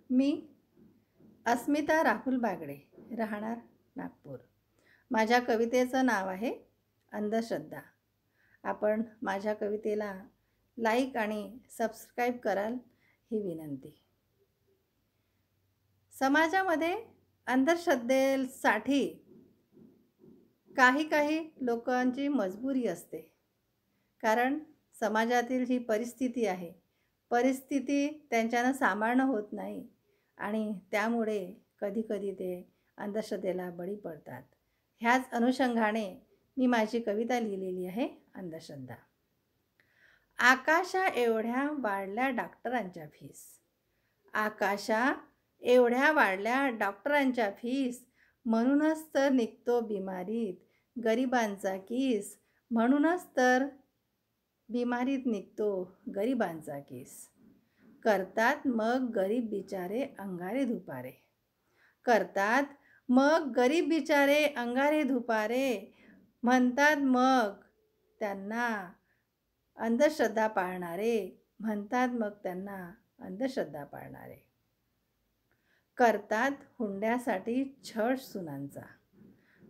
मी अस्मिता राहुल बागडे, राहणार नागपूर। माझ्या कवितेचं नाव आहे अंधश्रद्धा। आपण माझ्या कवितेला लाईक आणि सबस्क्राईब कराल ही विनंती। समाजामध्ये अंधश्रद्धेसाठी काही लोकांची मजबुरी असते, कारण समाजातील जी परिस्थिती आहे, परिस्थिती त्यांच्यानं सांभाळणं होत नाही आणि त्यामुळे कधी ते अंधश्रद्धेला बळी पडतात। ह्याच अनुषंगाने मी माझी कविता लिहिलेली आहे अंधश्रद्धा। आकाशा एवढ्या वाढल्या डॉक्टरांच्या फीस, आकाशा एवढ्या वाढल्या डॉक्टरांच्या फीस, म्हणूनच तर निघतो बिमारीत गरिबांचा केस, म्हणूनच तर बिमारीत निघतो गरिबांचा केस। करतात मग गरीब बिचारे अंगारे धुपारे, करतात मग गरीब बिचारे अंगारे धुपारे, म्हणतात मग त्यांना अंधश्रद्धा पाळणारे, म्हणतात मग त्यांना अंधश्रद्धा पाळणारे। करतात हुंड्यासाठी छळ सुनांचा,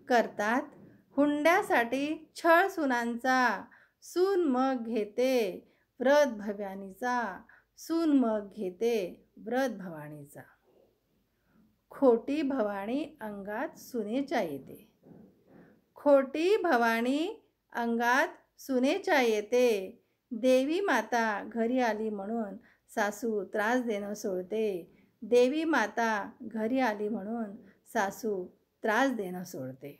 करतात हुंड्यासाठी छळ सुनांचा, सून मग घेते व्रत भवानीचा, सून मग घेते व्रत भवानीचा। खोटी भवानी अंगात सुनेच्या येते, खोटी भवानी अंगात सुनेच्या येते, देवी माता घरी आली म्हणून सासू त्रास देणं सोडते, देवी माता घरी आली म्हणून सासू त्रास देणं सोडते।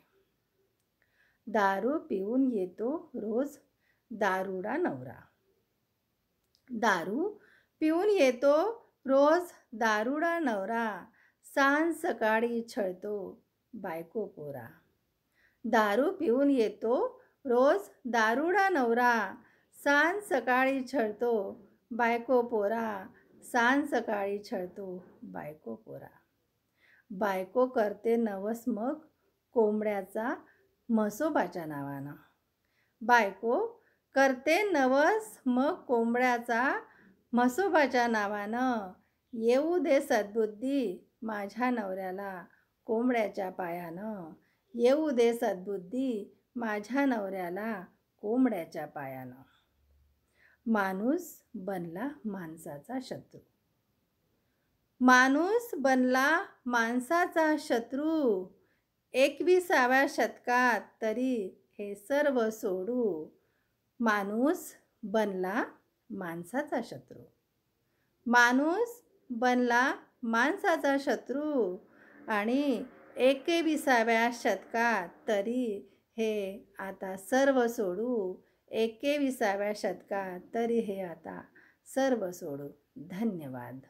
दारू पिऊन येतो रोज दारुडा नवरा, दारू पिऊन येतो रोज दारुडा नवरा, सांज सकाळी छळतो बायको पोरा। दारू पिऊन येतो रोज दारुडा नवरा, सांज सकाळी छळतो बायको पोरा, सांज सकाळी छळतो बायको पोरा। बायको करते नवस मग कोंबड्याचा म्हसोबाच्या नावानं, बायको करते नवस मग कोंबड्याचा म्हसोबाच्या नावानं, येऊ दे सद्बुद्धी माझ्या नवऱ्याला कोंबड्याच्या पायानं, येऊ दे सद्बुद्धी माझ्या नवऱ्याला कोंबड्याच्या पायानं। माणूस बनला माणसाचा शत्रू, माणूस बनला माणसाचा शत्रू, 21व्या शतकात तरी हे सर्व सोडू। माणूस बनला माणसाचा शत्रू, माणूस बनला माणसाचा शत्रू, आणि 21व्या शतकात तरी हे आता सर्व सोडू, 21व्या शतकात तरी हे आता सर्व सोडू। धन्यवाद।